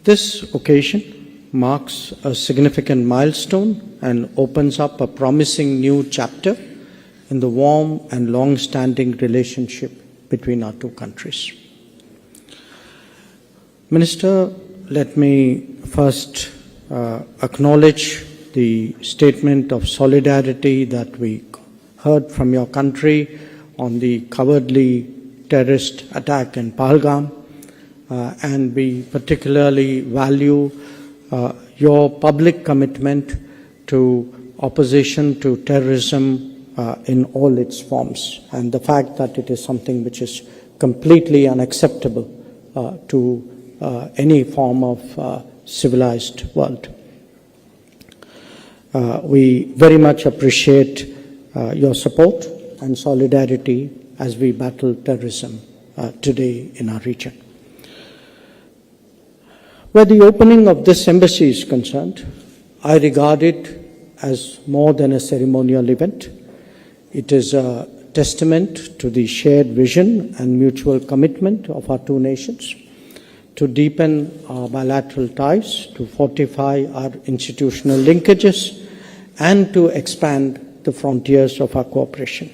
This occasion marks a significant milestone and opens up a promising new chapter in the warm and long-standing relationship between our two countries. Minister, let me first acknowledge the statement of solidarity that we heard from your country on the cowardly terrorist attack in Pahalgam, and we particularly value your public commitment to opposition to terrorism in all its forms, and the fact that it is something which is completely unacceptable to any form of civilized world. We very much appreciate your support and solidarity as we battle terrorism today in our region. Where the opening of this embassy is concerned, I regard it as more than a ceremonial event. It is a testament to the shared vision and mutual commitment of our two nations to deepen our bilateral ties, to fortify our institutional linkages, and to expand the frontiers of our cooperation.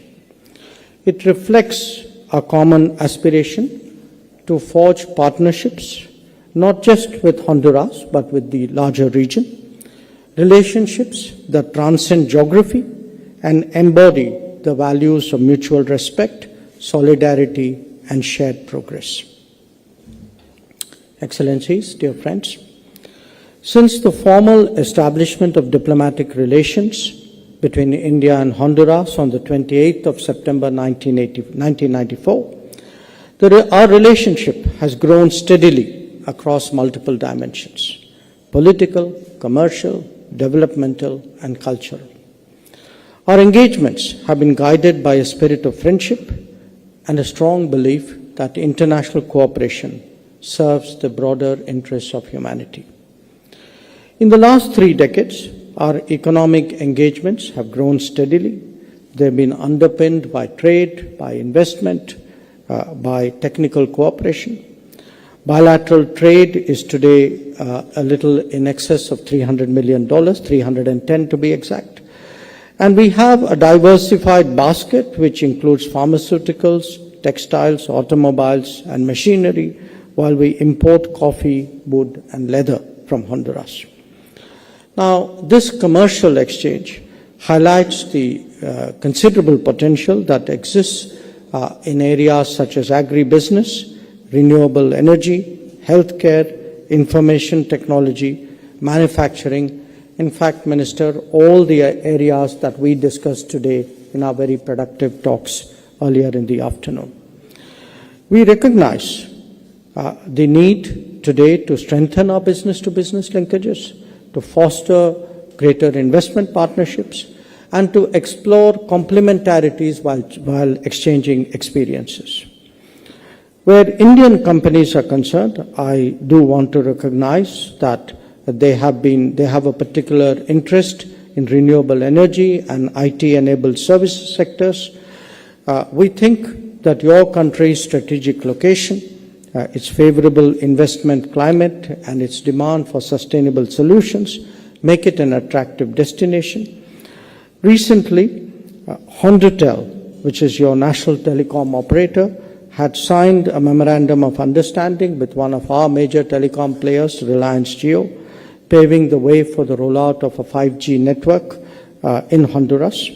It reflects our common aspiration to forge partnerships, not just with Honduras, but with the larger region, relationships that transcend geography and embody the values of mutual respect, solidarity, and shared progress. Excellencies, dear friends, since the formal establishment of diplomatic relations between India and Honduras on the 28th of September 1994, our relationship has grown steadily across multiple dimensions: political, commercial, developmental, and cultural. Our engagements have been guided by a spirit of friendship and a strong belief that international cooperation serves the broader interests of humanity. In the last 3 decades, our economic engagements have grown steadily. They've been underpinned by trade, by investment, by technical cooperation. Bilateral trade is today a little in excess of $300 million, 310 to be exact. And we have a diversified basket which includes pharmaceuticals, textiles, automobiles, and machinery, while we import coffee, wood, and leather from Honduras. Now, this commercial exchange highlights the considerable potential that exists in areas such as agribusiness, renewable energy, healthcare, information technology, manufacturing. In fact, Minister, all the areas that we discussed today in our very productive talks earlier in the afternoon. We recognize the need today to strengthen our business-to-business linkages, to foster greater investment partnerships, and to explore complementarities while exchanging experiences. Where Indian companies are concerned, I do want to recognize that they have a particular interest in renewable energy and IT-enabled service sectors. We think that your country's strategic location, its favorable investment climate, and its demand for sustainable solutions make it an attractive destination. Recently, Hondutel, which is your national telecom operator, had signed a memorandum of understanding with one of our major telecom players, Reliance Jio, paving the way for the rollout of a 5G network in Honduras.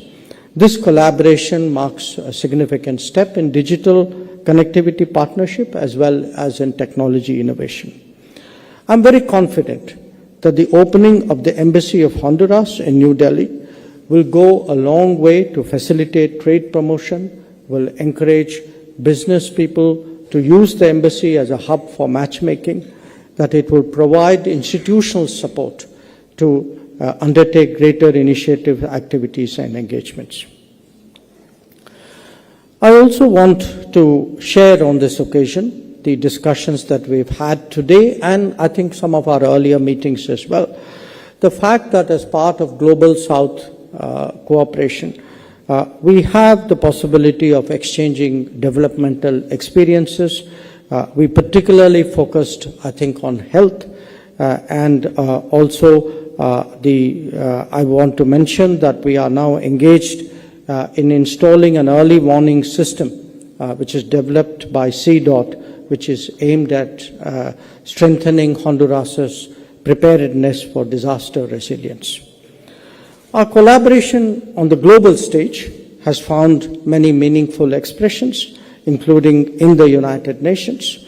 This collaboration marks a significant step in digital connectivity partnership as well as in technology innovation. I'm very confident that the opening of the Embassy of Honduras in New Delhi will go a long way to facilitate trade promotion, will encourage business people to use the embassy as a hub for matchmaking, that it will provide institutional support to undertake greater initiative activities and engagements. I also want to share on this occasion the discussions that we've had today, and I think some of our earlier meetings as well. The fact that as part of Global South cooperation, we have the possibility of exchanging developmental experiences. We particularly focused, I think, on health, and also I want to mention that we are now engaged in installing an early warning system which is developed by CDOT, which is aimed at strengthening Honduras's preparedness for disaster resilience. Our collaboration on the global stage has found many meaningful expressions, including in the United Nations.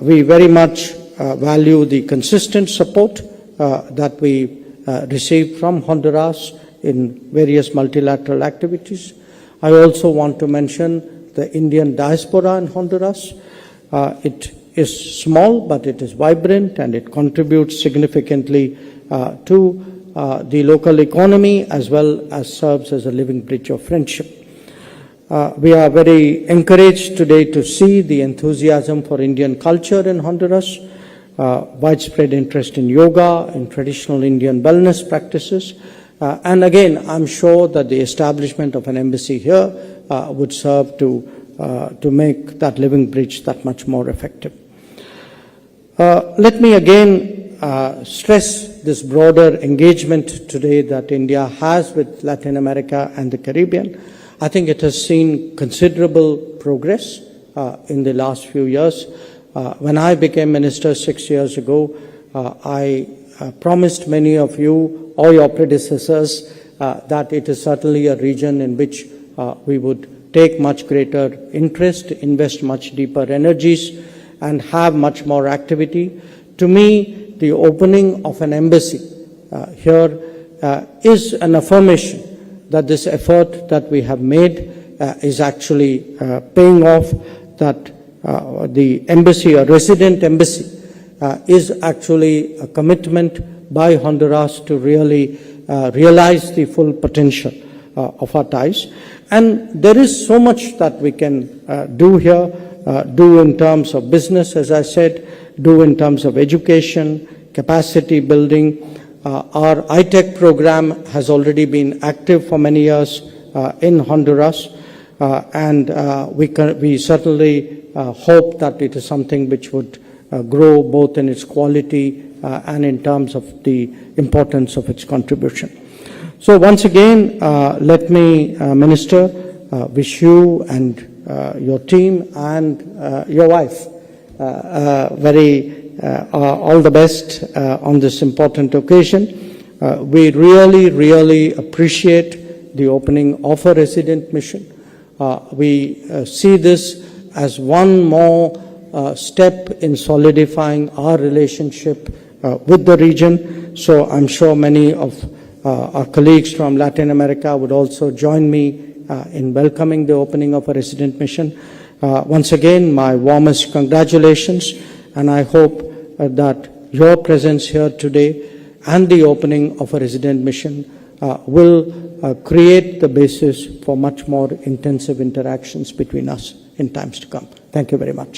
We very much value the consistent support that we receive from Honduras in various multilateral activities. I also want to mention the Indian diaspora in Honduras. It is small, but it is vibrant, and it contributes significantly to the local economy, as well as serves as a living bridge of friendship. We are very encouraged today to see the enthusiasm for Indian culture in Honduras, widespread interest in yoga and traditional Indian wellness practices. And again, I'm sure that the establishment of an embassy here would serve to make that living bridge that much more effective. Let me again stress this broader engagement today that India has with Latin America and the Caribbean. I think it has seen considerable progress in the last few years. When I became minister 6 years ago, I promised many of you or your predecessors that it is certainly a region in which we would take much greater interest, invest much deeper energies, and have much more activity. To me, the opening of an embassy here is an affirmation that this effort that we have made is actually paying off, that the embassy, a resident embassy, is actually a commitment by Honduras to really realize the full potential of our ties. And there is so much that we can do here, do in terms of business, as I said, do in terms of education, capacity building. Our ITEC program has already been active for many years in Honduras, and we certainly hope that it is something which would grow both in its quality and in terms of the importance of its contribution. So once again, let me, Minister, wish you and your team and your wife all the best on this important occasion. We really appreciate the opening of a resident mission. We see this as one more step in solidifying our relationship with the region. So I'm sure many of our colleagues from Latin America would also join me in welcoming the opening of a resident mission. Once again, my warmest congratulations, and I hope that your presence here today and the opening of a resident mission will create the basis for much more intensive interactions between us in times to come. Thank you very much.